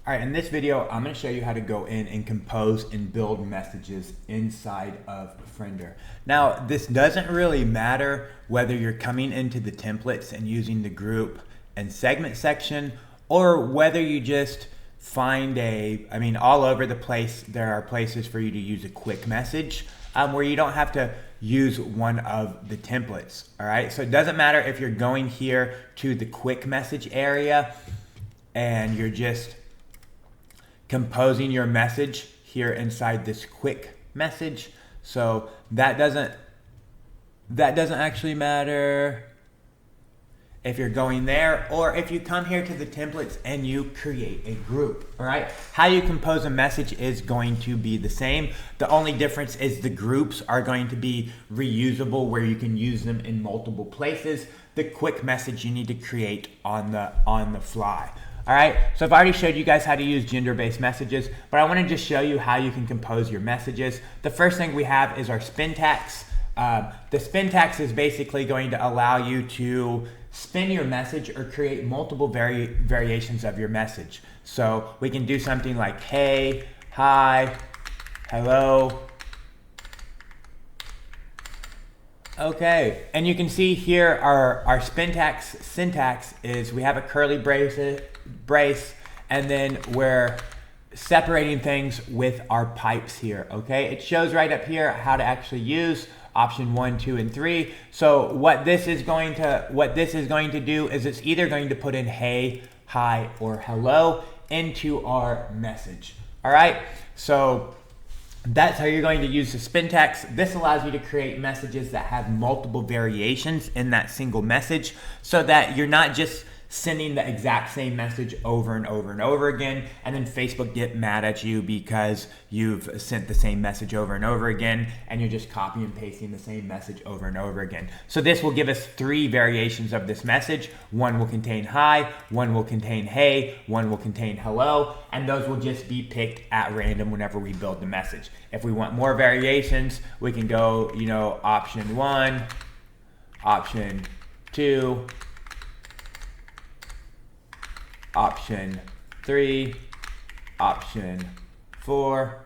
All right, in this video, I'm going to show you how to go in and compose and build messages inside of Friender. Now, this doesn't really matter whether you're coming into the templates and using the group and segment section, or whether you just find all over the place, there are places for you to use a quick message where you don't have to use one of the templates. All right, so it doesn't matter if you're going here to the quick message area and you're just composing your message here inside this quick message. So that doesn't actually matter if you're going there, or if you come here to the templates and you create a group. All right, how you compose a message is going to be the same. The only difference is the groups are going to be reusable, where you can use them in multiple places. The quick message you need to create on the fly. All right, so I've already showed you guys how to use gender-based messages, but I want to just show you how you can compose your messages. The first thing we have is our Spintax. The Spintax is basically going to allow you to spin your message or create multiple variations of your message. So we can do something like, hey, hi, hello. Okay, and you can see here our Spintax syntax is we have a curly brace, and then we're separating things with our pipes here. Okay, it shows right up here how to actually use option 1, 2, and 3. So what this is going to do is it's either going to put in hey, hi, or hello into our message. All right, so that's how you're going to use the Spintax. This allows you to create messages that have multiple variations in that single message, so that you're not just sending the exact same message over and over and over again, and then Facebook get mad at you because you've sent the same message over and over again, and you're just copying and pasting the same message over and over again. So this will give us 3 variations of this message. One will contain hi, one will contain hey, one will contain hello, and those will just be picked at random whenever we build the message. If we want more variations, we can go, option 1, option 2, option 3, option 4.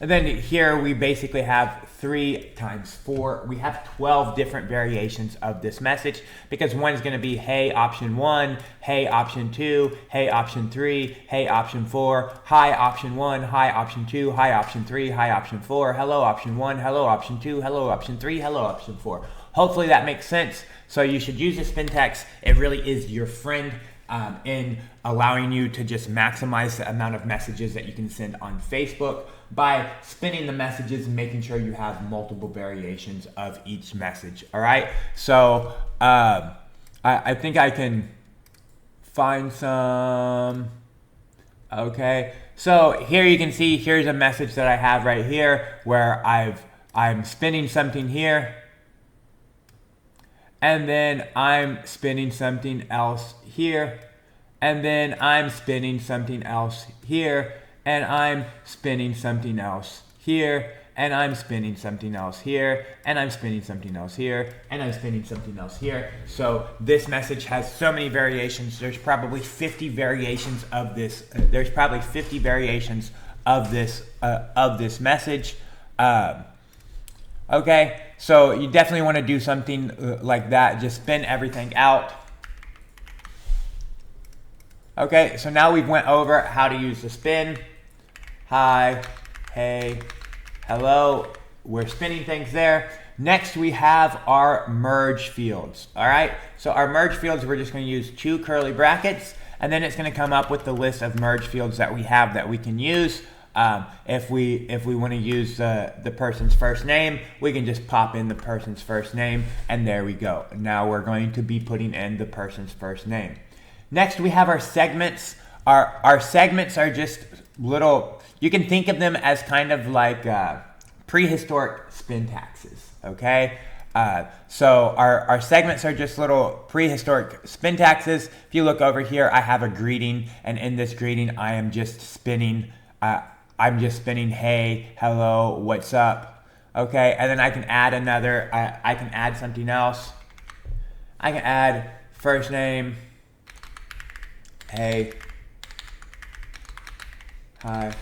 And then here we basically have 3 times 4. We have 12 different variations of this message, because one's going to be hey option 1, hey option 2, hey option 3, hey option 4, hi option 1, hi option 2, hi option 3, hi option 4, hello option 1, hello option 2, hello option 3, hello option 4. Hopefully that makes sense. So you should use the Spintax. It really is your friend in allowing you to just maximize the amount of messages that you can send on Facebook by spinning the messages and making sure you have multiple variations of each message. All right, so I think I can find some. Okay, so here you can see here's a message that I have right here where I'm spinning something here, and then I'm spinning something else here, and then I'm spinning something else here, and I'm spinning something else here, and I'm spinning something else here, and I'm spinning something else here, and I'm spinning something else here. So this message has so many variations. There's probably 50 variations of this. There's probably 50 variations of this message. Okay, so you definitely want to do something like that. Just spin everything out. Okay, so now we've went over how to use the spin. Hi, hey, hello. We're spinning things there. Next, we have our merge fields. All right, so our merge fields, we're just going to use 2 curly brackets, and then it's going to come up with the list of merge fields that we have that we can use. If we want to use the person's first name, we can just pop in the person's first name, and there we go. Now we're going to be putting in the person's first name. Next, we have our segments. Our segments are just little, you can think of them as kind of like prehistoric Spintaxes, okay? So our segments are just little prehistoric Spintaxes. If you look over here, I have a greeting, and in this greeting, I am just spinning hey, hello, what's up, okay? And then I can add another, I can add something else. I can add first name, hey, Hi.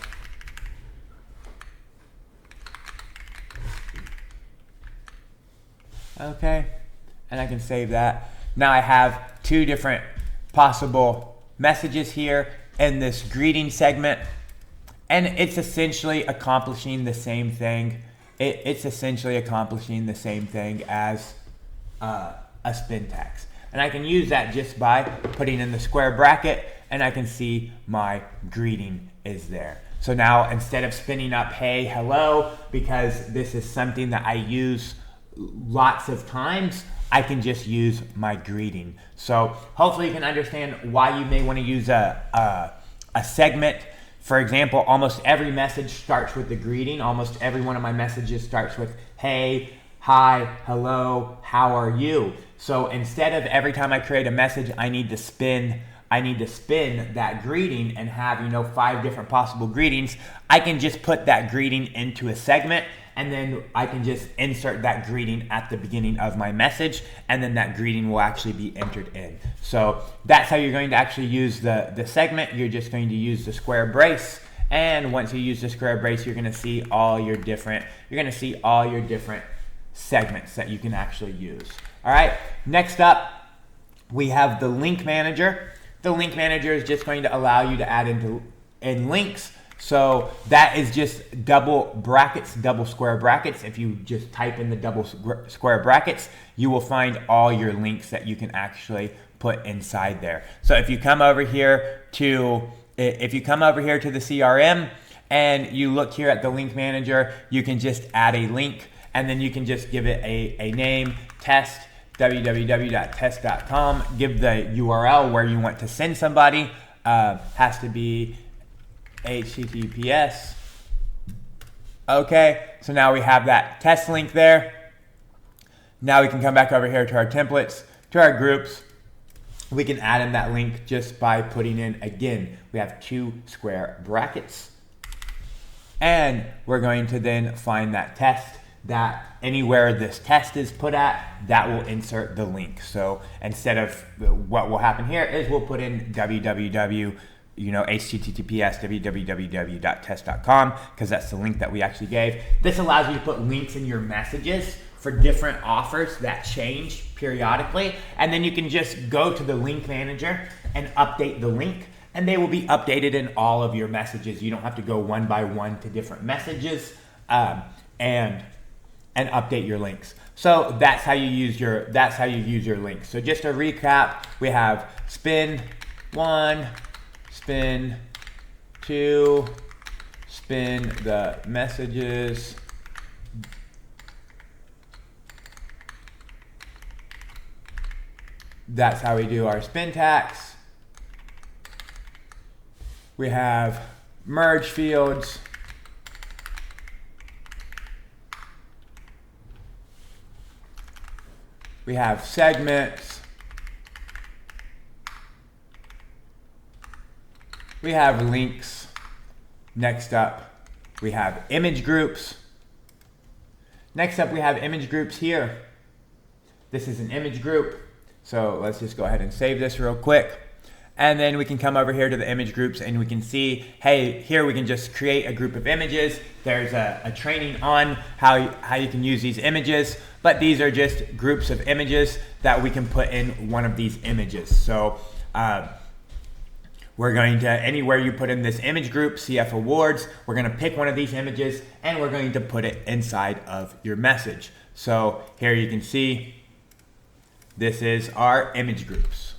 Okay, and I can save that. Now I have two different possible messages here in this greeting segment, and it's essentially accomplishing the same thing. It's essentially accomplishing the same thing as a Spintax. And I can use that just by putting in the square bracket, and I can see my greeting is there. So now instead of spinning up hey, hello, because this is something that I use lots of times, I can just use my greeting. So hopefully you can understand why you may want to use a segment. For example, almost every message starts with the greeting. Almost every one of my messages starts with hey, hi, hello, how are you? So instead of every time I create a message, I need to spin that greeting and have 5 different possible greetings. I can just put that greeting into a segment, and then I can just insert that greeting at the beginning of my message, and then that greeting will actually be entered in. So that's how you're going to actually use the segment. You're just going to use the square brace, and once you use the square brace, you're going to see all your different segments that you can actually use. All right, next up, we have the link manager. The link manager is just going to allow you to add in links. So that is just double brackets, double square brackets. If you just type in the double square brackets, you will find all your links that you can actually put inside there. So if you come over here to the CRM and you look here at the link manager, you can just add a link, and then you can just give it a name, test, www.test.com. Give the URL where you want to send somebody. Has to be HTTPS. Okay, so now we have that test link there. Now we can come back over here to our templates, to our groups. We can add in that link just by putting in, again, we have 2 square brackets. And we're going to then find that test, that anywhere this test is put at, that will insert the link. So instead of what will happen here is we'll put in www, HTTPS, www.test.com, because that's the link that we actually gave. This allows you to put links in your messages for different offers that change periodically. And then you can just go to the link manager and update the link, and they will be updated in all of your messages. You don't have to go one by one to different messages and update your links. So that's how you use your links. So just to recap, we have spin 1, spin 2, spin the messages, that's how we do our Spintax. We have merge fields. We have segments. We have links. Next up, we have image groups. Next up, we have image groups here. This is an image group. So let's just go ahead and save this real quick. And then we can come over here to the image groups, and we can see, hey, here we can just create a group of images. There's a training on how you can use these images, but these are just groups of images that we can put in one of these images. So we're going to, anywhere you put in this image group, CF Awards, we're going to pick one of these images, and we're going to put it inside of your message. So here you can see, this is our image groups.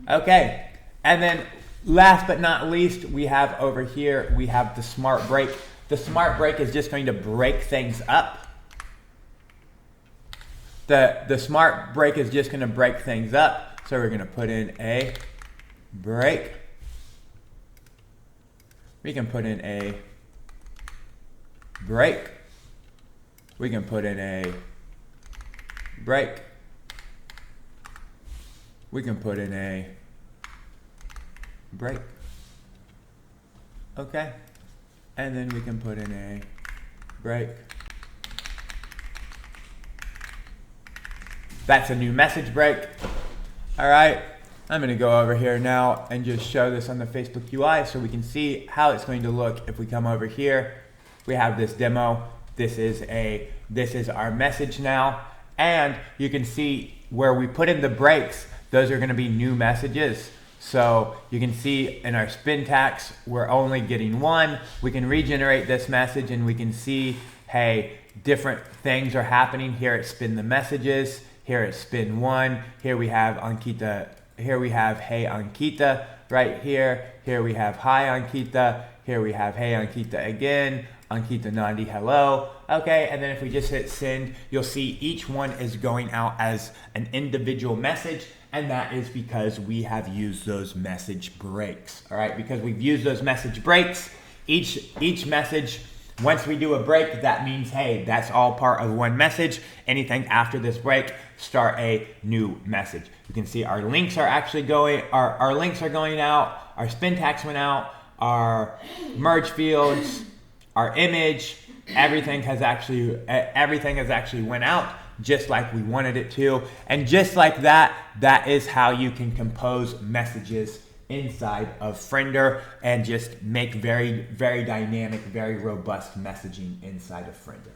Okay, and then last but not least, we have over here, we have the smart break. The smart break is just going to break things up. The smart break is just going to break things up. So we're going to put in a break. We can put in a break. We can put in a break. We can put in a break. Okay. And then we can put in a break. That's a new message break. All right. I'm going to go over here now and just show this on the Facebook UI so we can see how it's going to look. If we come over here, we have this demo. This is our message now, and you can see where we put in the breaks. Those are going to be new messages. So you can see in our Spintax, we're only getting one. We can regenerate this message and we can see, hey, different things are happening. Here it's spin the messages. Here it's spin one. Here we have Ankita. Here we have hey Ankita right here. Here we have hi Ankita. Here we have hey Ankita again. Ankita Nandi hello. Okay, and then if we just hit send, you'll see each one is going out as an individual message, and that is because we have used those message breaks. All right, because we've used those message breaks, each message, once we do a break, that means, hey, that's all part of one message. Anything after this break, start a new message. You can see our links are actually going, our links are going out, our Spintax went out, our merge fields, our image, everything has actually went out just like we wanted it to. And just like that, that is how you can compose messages inside of Friender and just make very, very dynamic, very robust messaging inside of Friender.